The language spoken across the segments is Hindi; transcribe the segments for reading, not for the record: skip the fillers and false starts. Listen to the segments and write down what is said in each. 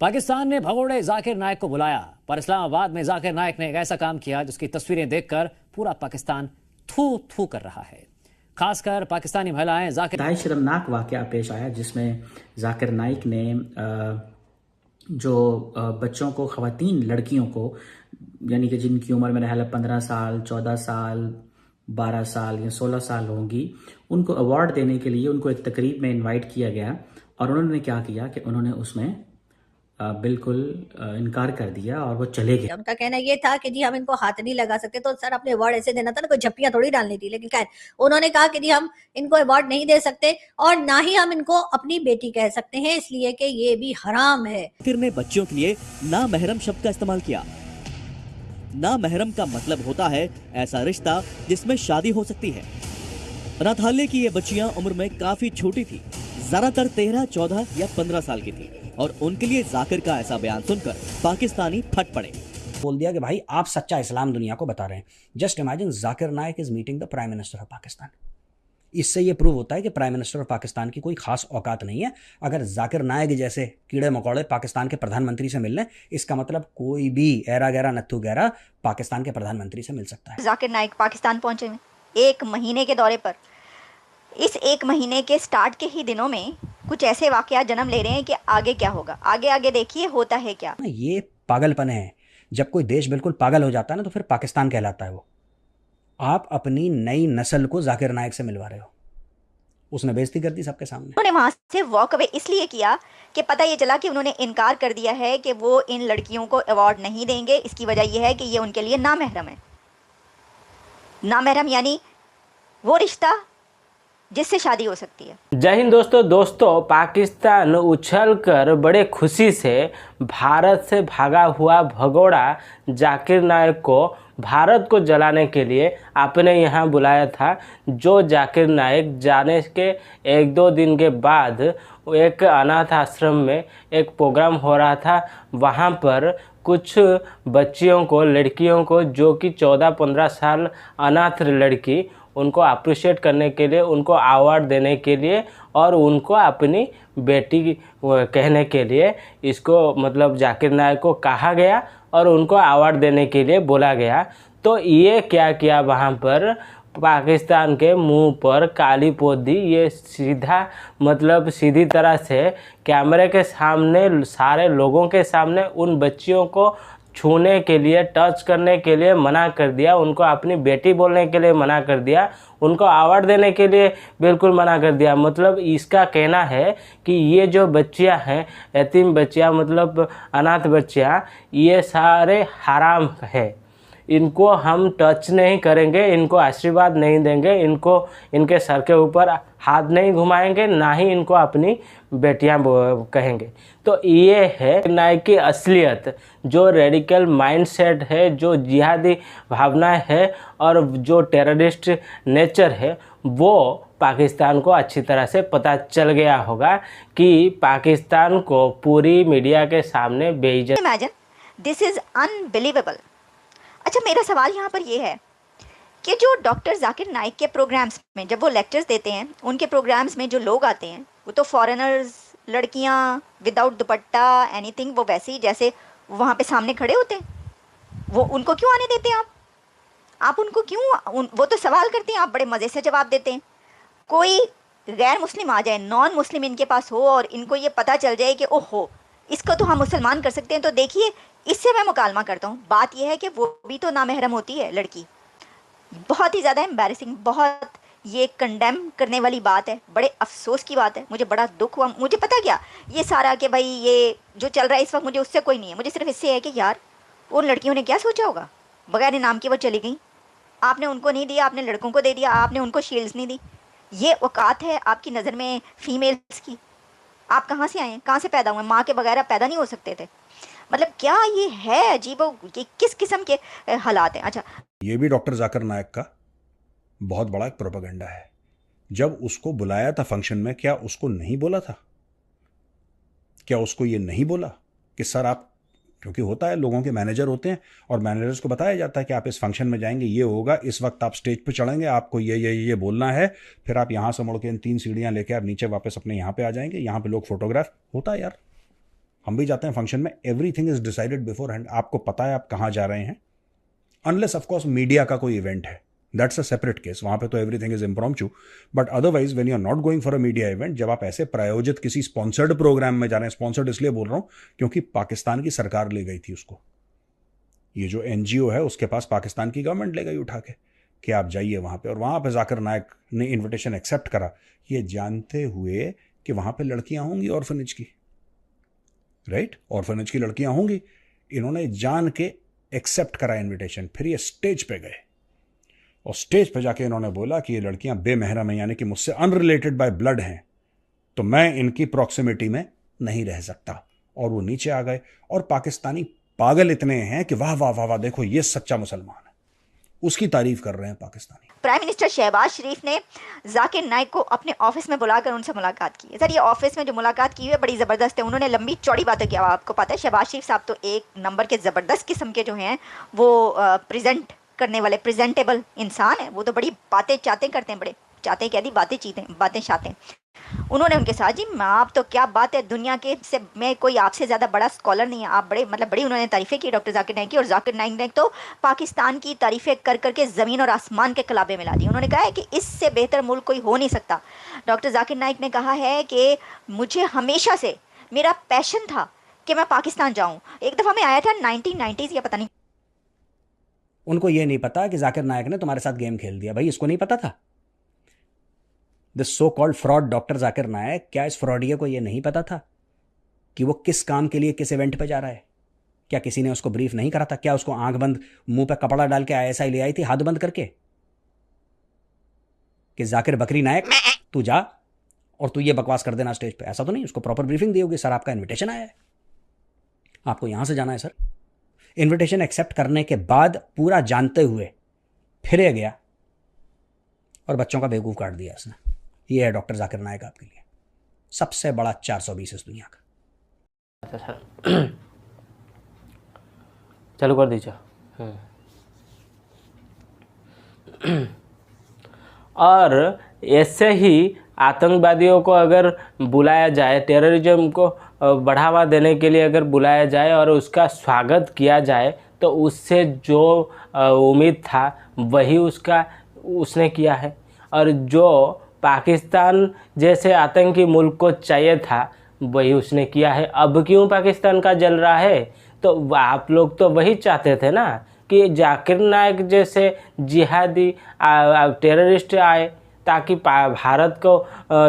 पाकिस्तान ने भगोड़े जाकिर नाइक को बुलाया, पर इस्लामाबाद में जाकिर नाइक ने एक ऐसा काम किया जिसकी तस्वीरें देखकर पूरा पाकिस्तान थू थू कर रहा है। खासकर पाकिस्तानी महिलाएं जाकिर शर्मनाक वाकया पेश आया जिसमें जाकिर नाइक ने जो बच्चों को, ख़वातीन लड़कियों को, यानी कि जिनकी उम्र मेरा ख्याल 15 साल, 14 साल, 12 साल या 16 साल होंगी, उनको अवार्ड देने के लिए उनको एक तकरीब में इनवाइट किया गया। और उन्होंने क्या किया कि उन्होंने उसमें बिल्कुल इनकार कर दिया और वो चले गए। उनका कहना ये था कि जी हम इनको हाथ नहीं लगा सकते, तो सर अपने अवार्ड ऐसे देना था ना, कोई झप्पियां थोड़ी डालनी थी। लेकिन खैर उन्होंने कहा कि जी हम इनको अवार्ड नहीं दे सकते और ना ही हम इनको अपनी बेटी कह सकते हैं, इसलिए कि ये भी हराम है। फिर ने बच्चियों के लिए ना महरम शब्द का इस्तेमाल किया। ना महरम का मतलब होता है ऐसा रिश्ता जिसमें शादी हो सकती है। अनाथालय की ये बच्चियां उम्र में काफी छोटी थी, ज्यादातर 13, 14 या 15 साल की थी, और उनके लिए जाकिर का ऐसा बयान सुनकर पाकिस्तानी फट पड़े। बोल दिया कि भाई आप सच्चा इस्लाम दुनिया को बता रहे हैं। Just imagine Zakir Naik is meeting the prime minister of Pakistan. इससे ये प्रूव होता है कि प्राइम मिनिस्टर ऑफ पाकिस्तान की कोई खास औकात नहीं है। अगर जाकिर नाइक जैसे कीड़े मकोड़े पाकिस्तान के प्रधानमंत्री से मिल लें, इसका मतलब कोई भी ऐरा गैरा नत्थु गैरा पाकिस्तान के प्रधानमंत्री से मिल सकता है। जाकिर नाइक पाकिस्तान पहुंचे 1 महीने के दौरे पर। इस 1 महीने के स्टार्ट के ही दिनों में कुछ ऐसे वाकयात जन्म ले रहे हैं कि आगे क्या होगा। आगे आगे देखिए होता है क्या। ये पागलपन है। जब कोई देश बिल्कुल पागल हो जाता है ना, तो फिर पाकिस्तान कहलाता है वो। आप अपनी नई नस्ल को जाकिर नाइक से मिलवा रहे हो। उसने बेइज्जती कर दी सबके सामने। उन्होंने वहां से वॉक अवे इसलिए किया कि पता ये चला कि उन्होंने इनकार कर दिया है कि वो इन लड़कियों को अवार्ड नहीं देंगे। इसकी वजह यह है कि ये उनके लिए नामहरम है। नामहरम यानी वो रिश्ता जिससे शादी हो सकती है। जय हिंद दोस्तों, पाकिस्तान उछलकर बड़े खुशी से भारत से भागा हुआ भगोड़ा जाकिर नाइक को भारत को जलाने के लिए आपने यहाँ बुलाया था। जो जाकिर नाइक जाने के 1-2 दिन के बाद एक अनाथ आश्रम में एक प्रोग्राम हो रहा था। वहाँ पर कुछ बच्चियों को, लड़कियों को, जो कि 14-15 साल अनाथ लड़की, उनको अप्रिशिएट करने के लिए, उनको अवार्ड देने के लिए और उनको अपनी बेटी कहने के लिए इसको मतलब जाकिर नाइक को कहा गया और उनको अवार्ड देने के लिए बोला गया। तो ये क्या किया वहाँ पर, पाकिस्तान के मुंह पर काली पोत दी। ये सीधा मतलब सीधी तरह से कैमरे के सामने, सारे लोगों के सामने उन बच्चियों को छूने के लिए, टच करने के लिए मना कर दिया। उनको अपनी बेटी बोलने के लिए मना कर दिया। उनको अवार्ड देने के लिए बिल्कुल मना कर दिया। मतलब इसका कहना है कि ये जो बच्चियां हैं, यतीम बच्चियां, मतलब अनाथ बच्चियां, ये सारे हराम हैं। इनको हम टच नहीं करेंगे, इनको आशीर्वाद नहीं देंगे, इनको इनके सर के ऊपर हाथ नहीं घुमाएंगे, ना ही इनको अपनी बेटियां कहेंगे। तो ये है नाइक की असलियत। जो रेडिकल माइंडसेट है, जो जिहादी भावनाएं है और जो टेररिस्ट नेचर है, वो पाकिस्तान को अच्छी तरह से पता चल गया होगा कि पाकिस्तान को पूरी मीडिया के सामने बेइज्जत। Imagine this is unbelievable. अच्छा, मेरा सवाल यहाँ पर ये है कि जो डॉक्टर जाकिर नाइक के प्रोग्राम्स में जब वो लेक्चर्स देते हैं, उनके प्रोग्राम्स में जो लोग आते हैं वो तो फॉरेनर्स, लड़कियाँ विदाउट दुपट्टा, एनीथिंग, वो वैसे ही जैसे वहाँ पे सामने खड़े होते हैं। वो उनको क्यों आने देते हैं आप उनको क्यों वो तो सवाल करते हैं, आप बड़े मज़े से जवाब देते हैं। कोई गैर मुस्लिम आ जाए, नॉन मुस्लिम इनके पास हो और इनको ये पता चल जाए कि ओहो इसको तो हम मुसलमान कर सकते हैं, तो देखिए इससे मैं मुकालमा करता हूँ। बात यह है कि वो भी तो नामहरम होती है लड़की। बहुत ही ज़्यादा एम्बैरेसिंग, बहुत ये कंडेम करने वाली बात है, बड़े अफसोस की बात है। मुझे बड़ा दुख हुआ। मुझे पता क्या, ये सारा कि भाई ये जो चल रहा है इस वक्त, मुझे उससे कोई नहीं है। मुझे सिर्फ इससे है कि यार उन लड़कियों ने क्या सोचा होगा, बगैर नाम की वो चली गई। आपने उनको नहीं दिया, आपने लड़कों को दे दिया, आपने उनको शील्ड्स नहीं दी। ये औकात है आपकी नज़र में फीमेल्स की? आप कहाँ से आए हैं, कहाँ से पैदा हुए? माँ के बगैर आप पैदा नहीं हो सकते थे। मतलब क्या ये है अजीब, ये किस किस्म के हालात हैं। अच्छा, ये भी डॉक्टर जाकिर नाइक का बहुत बड़ा एक प्रोपेगेंडा है। जब उसको बुलाया था फंक्शन में, क्या उसको नहीं बोला था? क्या उसको ये नहीं बोला कि सर आप, क्योंकि होता है लोगों के मैनेजर होते हैं और मैनेजर्स को बताया जाता है कि आप इस फंक्शन में जाएंगे, ये होगा, इस वक्त आप स्टेज पे चढ़ेंगे, आपको ये बोलना है, फिर आप यहाँ से मुड़ के इन 3 सीढ़ियाँ लेके आप नीचे वापस अपने यहाँ पे आ जाएंगे, यहाँ पे लोग फोटोग्राफ होता है यार। हम भी जाते हैं फंक्शन में, everything is decided before hand, आपको पता है आप कहाँ जा रहे हैं, अनलेस ऑफकोर्स मीडिया का कोई इवेंट है, दैट्स अ सेपरेट केस, वहां पे तो everything is impromptu, but otherwise when you are not going for a media event, जब आप ऐसे प्रायोजित किसी स्पॉन्सर्ड प्रोग्राम में जा रहे हैं, स्पॉन्सर्ड इसलिए बोल रहा हूं क्योंकि पाकिस्तान की सरकार ले गई थी उसको, ये जो एनजीओ है उसके पास पाकिस्तान की गवर्नमेंट ले गई उठा के कि आप जाइए वहां पे, और वहां पे जाकिर नायक ने इन्विटेशन एक्सेप्ट करा, ये जानते हुए कि वहां पे लड़कियां होंगी ऑर्फनेज की, राइट, ऑर्फनेज की लड़कियां होंगी, इन्होंने जान के एक्सेप्ट करा इन्विटेशन, फिर ये स्टेज पे गए और स्टेज पे जाके इन्होंने बोला कि ये लड़कियां बेमहरम हैं, यानी कि मुझसे अनरिलेटेड बाय ब्लड हैं, तो मैं इनकी प्रॉक्सिमिटी में नहीं रह सकता, और वो नीचे आ गए। और पाकिस्तानी पागल इतने हैं कि वाह वाह वाह वाह, देखो ये सच्चा मुसलमान है, उसकी तारीफ कर रहे हैं पाकिस्तानी। प्राइम मिनिस्टर शहबाज शरीफ ने जाकिर नाइक को अपने ऑफिस में बुलाकर उनसे मुलाकात की है। सर, ये ऑफिस में जो मुलाकात की है बड़ी ज़बरदस्त है, उन्होंने लंबी चौड़ी बातें की। आपको पता है शहबाज शरीफ साहब तो एक नंबर के ज़बरदस्त किस्म के जो हैं वो प्रेजेंट करने वाले प्रेजेंटेबल इंसान है, वो तो बड़ी बातें चाहते करते हैं, बड़े चाहते कह दी बातें चाहते हैं। उन्होंने उनके साथ, जी आप तो क्या बात है, दुनिया के से मैं कोई आपसे ज़्यादा बड़ा स्कॉलर नहीं है, आप बड़ी उन्होंने तारीफ़ें की डॉक्टर जाकिर नाइक की, और जाकिर नाइक ने तो पाकिस्तान की तारीफ़ें कर करके ज़मीन और आसमान के कलाबे मिला दी। उन्होंने कहा है कि इससे बेहतर मुल्क कोई हो नहीं सकता। डॉक्टर जाकिर नाइक ने कहा है कि मुझे हमेशा से मेरा पैशन था कि मैं पाकिस्तान जाऊँ। एक दफ़ा मैं आया था 1990s या पता नहीं, उनको ये नहीं पता कि जाकिर नायक ने तुम्हारे साथ गेम खेल दिया। भाई, इसको नहीं पता था, this so called fraud doctor Zakir Naik, क्या इस फ्रॉडिये को ये नहीं पता था कि वो किस काम के लिए किस इवेंट पे जा रहा है? क्या किसी ने उसको ब्रीफ नहीं करा था? क्या उसको आंख बंद मुंह पे कपड़ा डाल के ISI ले आई थी हाथ बंद करके कि जाकिर बकरी नायक तू जा और तू ये बकवास कर देना स्टेज पे? ऐसा तो नहीं, उसको प्रॉपर ब्रीफिंग दी होगी, सर आपका इन्विटेशन आया है, आपको यहां से जाना है सर। इन्विटेशन एक्सेप्ट करने के बाद पूरा जानते हुए फिरे गया और बच्चों का बेवकूफ़ काट दिया इसने। ये है डॉक्टर जाकिर नायक आपके लिए सबसे बड़ा 420 इस दुनिया का। अच्छा सर, चालू कर दीजिए। और ऐसे ही आतंकवादियों को अगर बुलाया जाए, टेररिज्म को बढ़ावा देने के लिए अगर बुलाया जाए और उसका स्वागत किया जाए, तो उससे जो उम्मीद था वही उसने किया है। और जो पाकिस्तान जैसे आतंकी मुल्क को चाहिए था वही उसने किया है। अब क्यों पाकिस्तान का जल रहा है? तो आप लोग तो वही चाहते थे ना कि जाकिर नायक जैसे जिहादी टेररिस्ट आए ताकि भारत को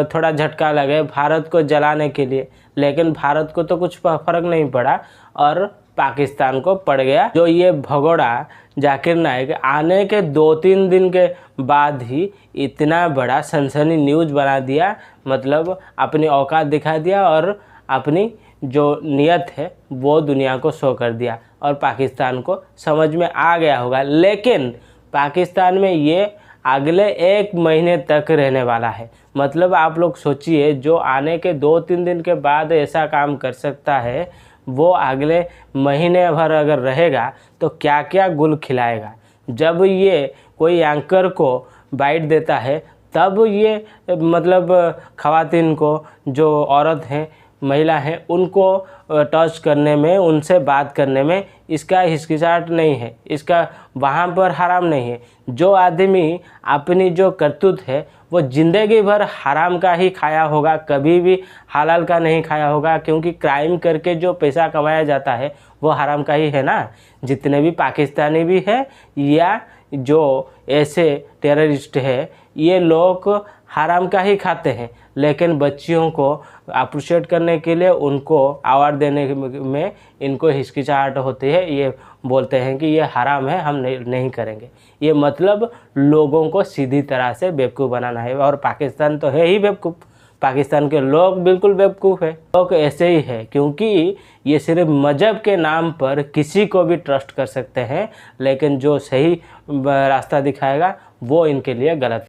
थोड़ा झटका लगे, भारत को जलाने के लिए। लेकिन भारत को तो कुछ फ़र्क नहीं पड़ा और पाकिस्तान को पड़ गया। जो ये भगोड़ा जाकिर नायक आने के 2-3 दिन के बाद ही इतना बड़ा सनसनी न्यूज़ बना दिया, मतलब अपनी औकात दिखा दिया और अपनी जो नियत है वो दुनिया को शो कर दिया और पाकिस्तान को समझ में आ गया होगा। लेकिन पाकिस्तान में ये अगले 1 महीने तक रहने वाला है। मतलब आप लोग सोचिए, जो आने के 2-3 दिन के बाद ऐसा काम कर सकता है, वो अगले महीने भर अगर रहेगा तो क्या क्या गुल खिलाएगा। जब ये कोई एंकर को बाइट देता है तब ये मतलब ख़वातीन को, जो औरत हैं, महिला हैं, उनको टच करने में, उनसे बात करने में इसका हिचकिचाहट नहीं है, इसका वहाँ पर हराम नहीं है। जो आदमी अपनी जो करतूत है वो ज़िंदगी भर हराम का ही खाया होगा, कभी भी हलाल का नहीं खाया होगा, क्योंकि क्राइम करके जो पैसा कमाया जाता है वो हराम का ही है ना। जितने भी पाकिस्तानी भी है या जो ऐसे टेररिस्ट है, ये लोग हराम का ही खाते हैं। लेकिन बच्चियों को अप्रिशिएट करने के लिए, उनको अवार्ड देने में इनको हिचकिचाहट होती है। ये बोलते हैं कि ये हराम है, हम नहीं करेंगे। ये मतलब लोगों को सीधी तरह से बेवकूफ़ बनाना है। और पाकिस्तान तो है ही बेवकूफ़, पाकिस्तान के लोग बिल्कुल बेवकूफ़ है। लोग ऐसे ही है क्योंकि ये सिर्फ मज़हब के नाम पर किसी को भी ट्रस्ट कर सकते हैं, लेकिन जो सही रास्ता दिखाएगा वो इनके लिए गलत।